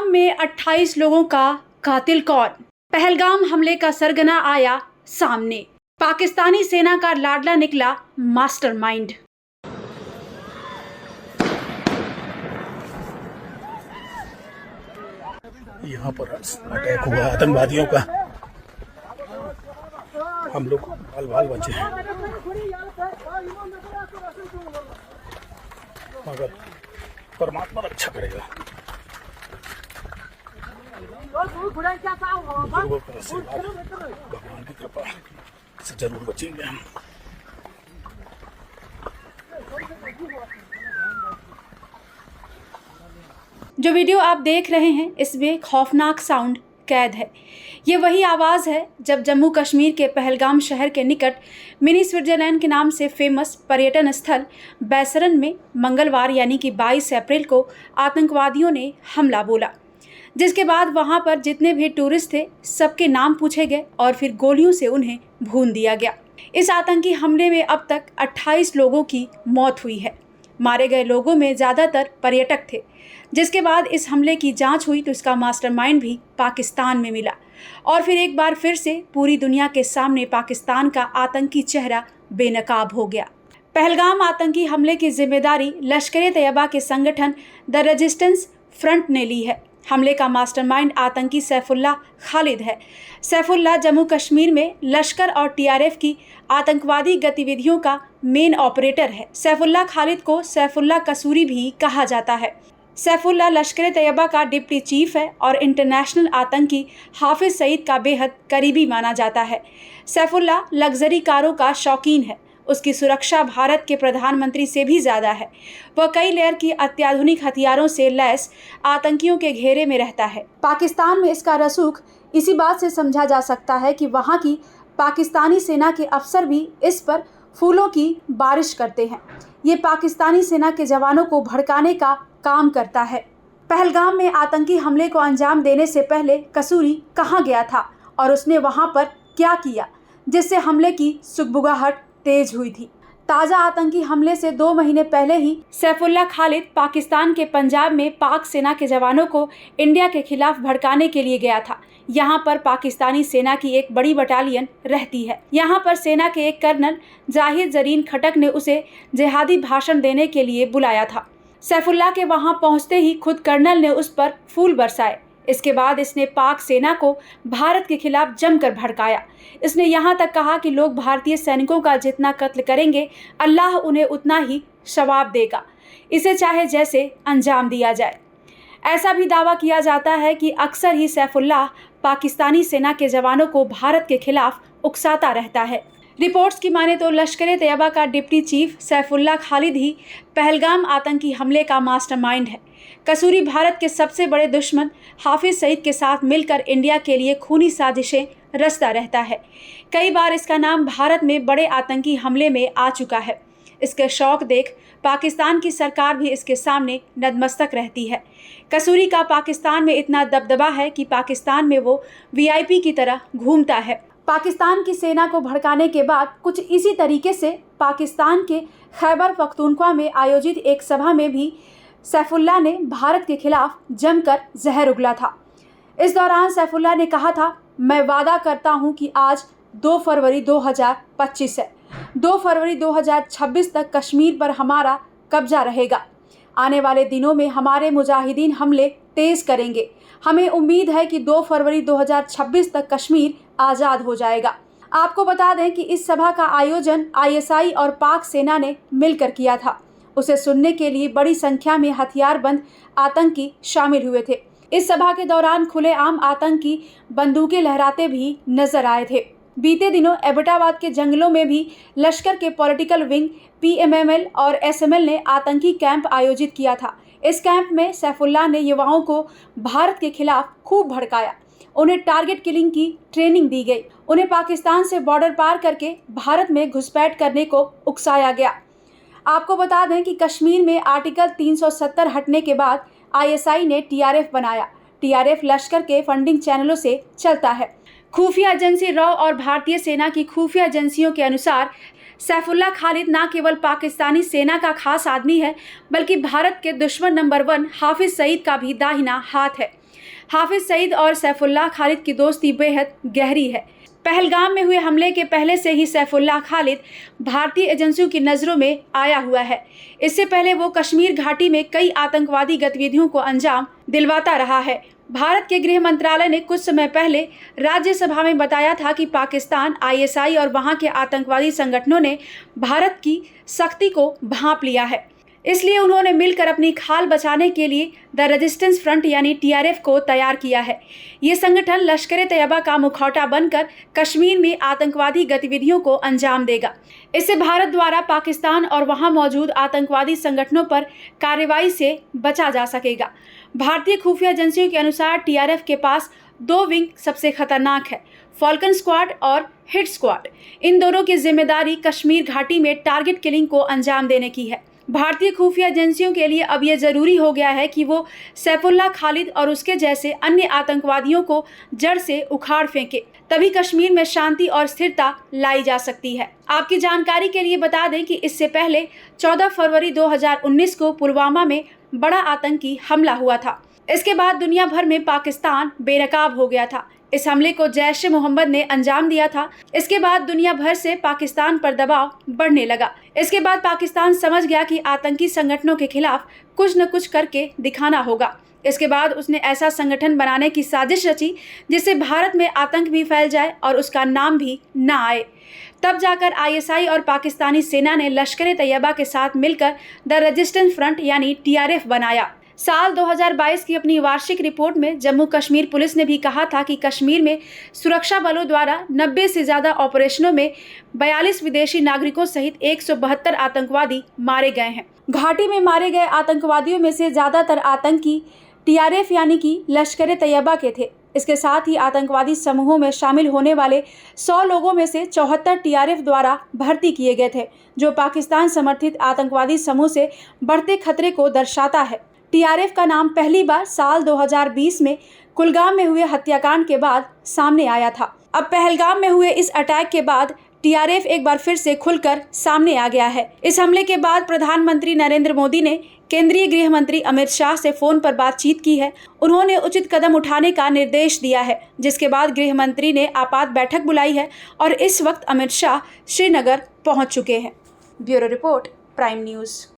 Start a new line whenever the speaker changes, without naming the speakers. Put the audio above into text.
में 28 लोगों का कातिल कौन? पहलगाम हमले का सरगना आया सामने। पाकिस्तानी सेना का लाडला निकला मास्टरमाइंड।
यहाँ पर अटैक हुआ आतंकवादियों का, हम लोग बाल बाल बचे हैं, मगर परमात्मा रक्षा करेगा। भगवान की कृपा से जरूर बचेंगे हम।
जो वीडियो आप देख रहे हैं इसमें खौफनाक साउंड कैद है। ये वही आवाज़ है जब जम्मू कश्मीर के पहलगाम शहर के निकट मिनी स्विट्जरलैंड के नाम से फेमस पर्यटन स्थल बैसरन में मंगलवार यानी कि 22 अप्रैल को आतंकवादियों ने हमला बोला, जिसके बाद वहां पर जितने भी टूरिस्ट थे सबके नाम पूछे गए और फिर गोलियों से उन्हें भून दिया गया। इस आतंकी हमले में अब तक 28 लोगों की मौत हुई है। मारे गए लोगों में ज़्यादातर पर्यटक थे। जिसके बाद इस हमले की जांच हुई तो इसका मास्टरमाइंड भी पाकिस्तान में मिला और फिर एक बार फिर से पूरी दुनिया के सामने पाकिस्तान का आतंकी चेहरा बेनकाब हो गया। पहलगाम आतंकी हमले की जिम्मेदारी लश्कर-ए-तैयबा के संगठन द रेजिस्टेंस फ्रंट ने ली है। हमले का मास्टरमाइंड आतंकी सैफुल्लाह खालिद है। सैफुल्लाह जम्मू कश्मीर में लश्कर और टीआरएफ की आतंकवादी गतिविधियों का मेन ऑपरेटर है। सैफुल्लाह खालिद को सैफुल्लाह कसूरी भी कहा जाता है। सैफुल्लाह लश्कर-ए-तैयबा का डिप्टी चीफ है और इंटरनेशनल आतंकी हाफिज सईद का बेहद करीबी माना जाता है। सैफुल्लाह लग्जरी कारों का शौकीन है। उसकी सुरक्षा भारत के प्रधानमंत्री से भी ज़्यादा है। वह कई लेयर की अत्याधुनिक हथियारों से लैस आतंकियों के घेरे में रहता है। पाकिस्तान में इसका रसूख इसी बात से समझा जा सकता है कि वहाँ की पाकिस्तानी सेना के अफसर भी इस पर फूलों की बारिश करते हैं। ये पाकिस्तानी सेना के जवानों को भड़काने का काम करता है। पहलगाम में आतंकी हमले को अंजाम देने से पहले कसूरी कहाँ गया था और उसने वहाँ पर क्या किया जिससे हमले की सुगबुगाहट तेज हुई थी। ताज़ा आतंकी हमले से 2 महीने पहले ही सैफुल्लाह खालिद पाकिस्तान के पंजाब में पाक सेना के जवानों को इंडिया के खिलाफ भड़काने के लिए गया था। यहाँ पर पाकिस्तानी सेना की एक बड़ी बटालियन रहती है। यहाँ पर सेना के एक कर्नल जाहिद जरीन खटक ने उसे जिहादी भाषण देने के लिए बुलाया था। सैफुल्लाह के वहाँ पहुँचते ही खुद कर्नल ने उस पर फूल बरसाए। इसके बाद इसने पाक सेना को भारत के खिलाफ जमकर भड़काया। इसने यहाँ तक कहा कि लोग भारतीय सैनिकों का जितना कत्ल करेंगे अल्लाह उन्हें उतना ही सवाब देगा, इसे चाहे जैसे अंजाम दिया जाए। ऐसा भी दावा किया जाता है कि अक्सर ही सैफुल्लाह पाकिस्तानी सेना के जवानों को भारत के खिलाफ उकसाता रहता है। रिपोर्ट्स की माने तो लश्कर-ए-तैयबा का डिप्टी चीफ सैफुल्लाह खालिद ही पहलगाम आतंकी हमले का मास्टरमाइंड है। कसूरी भारत के सबसे बड़े दुश्मन हाफिज सईद के साथ मिलकर इंडिया के लिए खूनी साजिशें रचता रहता है। कई बार इसका नाम भारत में बड़े आतंकी हमले में आ चुका है। इसके शौक देख पाकिस्तान की सरकार भी इसके सामने नतमस्तक रहती है। कसूरी का पाकिस्तान में इतना दबदबा है कि पाकिस्तान में वो वीआईपी की तरह घूमता है। पाकिस्तान की सेना को भड़काने के बाद कुछ इसी तरीके से पाकिस्तान के खैबर पख्तूनख्वा में आयोजित एक सभा में भी सैफुल्लाह ने भारत के खिलाफ जमकर जहर उगला था। इस दौरान सैफुल्लाह ने कहा था, मैं वादा करता हूं कि आज 2 फरवरी 2025 है। 2 फरवरी 2026 तक कश्मीर पर हमारा कब्जा रहेगा। आने वाले दिनों में हमारे मुजाहिदीन हमले तेज करेंगे। हमें उम्मीद है कि 2 फरवरी 2026 तक कश्मीर आज़ाद हो जाएगा। आपको बता दें कि इस सभा का आयोजन आईएसआई और पाक सेना ने मिलकर किया था। उसे सुनने के लिए बड़ी संख्या में हथियारबंद आतंकी शामिल हुए थे। इस सभा के दौरान खुलेआम आतंकी बंदूकें लहराते भी नजर आए थे। बीते दिनों एबटाबाद के जंगलों में भी लश्कर के पॉलिटिकल विंग पीएमएमएल और एसएमएल ने आतंकी कैंप आयोजित किया था। इस कैंप में सैफुल्लाह ने युवाओं को भारत के खिलाफ खूब भड़काया। उन्हें टारगेट किलिंग की ट्रेनिंग दी गई। उन्हें पाकिस्तान से बॉर्डर पार करके भारत में घुसपैठ करने को उकसाया गया। आपको बता दें कि कश्मीर में आर्टिकल 370 हटने के बाद आईएसआई ने टीआरएफ बनाया। टीआरएफ लश्कर के फंडिंग चैनलों से चलता है। खुफिया एजेंसी रॉ और भारतीय सेना की खुफिया एजेंसियों के अनुसार सैफुल्लाह खालिद न केवल पाकिस्तानी सेना का खास आदमी है, बल्कि भारत के दुश्मन नंबर 1 हाफिज सईद का भी दाहिना हाथ है। हाफिज सईद और सैफुल्लाह खालिद की दोस्ती बेहद गहरी है। पहलगाम में हुए हमले के पहले से ही सैफुल्लाह खालिद भारतीय एजेंसियों की नज़रों में आया हुआ है। इससे पहले वो कश्मीर घाटी में कई आतंकवादी गतिविधियों को अंजाम दिलवाता रहा है। भारत के गृह मंत्रालय ने कुछ समय पहले राज्यसभा में बताया था कि पाकिस्तान, ISI और वहां के आतंकवादी संगठनों ने भारत की सख्ती को भांप लिया है। इसलिए उन्होंने मिलकर अपनी खाल बचाने के लिए द रेजिस्टेंस फ्रंट यानी TRF को तैयार किया है। ये संगठन लश्कर-ए-तैयबा का मुखौटा बनकर कश्मीर में आतंकवादी गतिविधियों को अंजाम देगा। इससे भारत द्वारा पाकिस्तान और वहां मौजूद आतंकवादी संगठनों पर कार्रवाई से बचा जा सकेगा। भारतीय खुफिया एजेंसियों के अनुसार TRF के पास 2 विंग सबसे खतरनाक है, फॉल्कन स्क्वाड और हिट स्क्वाड। इन दोनों की जिम्मेदारी कश्मीर घाटी में टारगेट किलिंग को अंजाम देने की है। भारतीय खुफिया एजेंसियों के लिए अब यह जरूरी हो गया है कि वो सैफुल्लाह खालिद और उसके जैसे अन्य आतंकवादियों को जड़ से उखाड़ फेंके, तभी कश्मीर में शांति और स्थिरता लाई जा सकती है। आपकी जानकारी के लिए बता दें कि इससे पहले 14 फरवरी 2019 को पुलवामा में बड़ा आतंकी हमला हुआ था। इसके बाद दुनिया भर में पाकिस्तान बेनकाब हो गया था। इस हमले को जैश-ए-मोहम्मद ने अंजाम दिया था। इसके बाद दुनिया भर से पाकिस्तान पर दबाव बढ़ने लगा। इसके बाद पाकिस्तान समझ गया कि आतंकी संगठनों के खिलाफ कुछ न कुछ करके दिखाना होगा। इसके बाद उसने ऐसा संगठन बनाने की साजिश रची जिससे भारत में आतंक भी फैल जाए और उसका नाम भी ना आए। तब जाकर ISI और पाकिस्तानी सेना ने लश्कर-ए-तैयबा के साथ मिलकर द रेजिस्टेंस फ्रंट यानी TRF बनाया। साल 2022 की अपनी वार्षिक रिपोर्ट में जम्मू कश्मीर पुलिस ने भी कहा था कि कश्मीर में सुरक्षा बलों द्वारा 90 से ज़्यादा ऑपरेशनों में 42 विदेशी नागरिकों सहित 172 आतंकवादी मारे गए हैं। घाटी में मारे गए आतंकवादियों में से ज़्यादातर आतंकी TRF यानी कि लश्कर-ए-तैयबा के थे। इसके साथ ही आतंकवादी समूहों में शामिल होने वाले 100 लोगों में से 74 TRF द्वारा भर्ती किए गए थे, जो पाकिस्तान समर्थित आतंकवादी समूह से बढ़ते खतरे को दर्शाता है। TRF का नाम पहली बार साल 2020 में कुलगाम में हुए हत्याकांड के बाद सामने आया था। अब पहलगाम में हुए इस अटैक के बाद TRF एक बार फिर से खुलकर सामने आ गया है। इस हमले के बाद प्रधानमंत्री नरेंद्र मोदी ने केंद्रीय गृह मंत्री अमित शाह से फोन पर बातचीत की है। उन्होंने उचित कदम उठाने का निर्देश दिया है, जिसके बाद गृह मंत्री ने आपात बैठक बुलाई है और इस वक्त अमित शाह श्रीनगर पहुंच चुके हैं। Bureau report, prime news.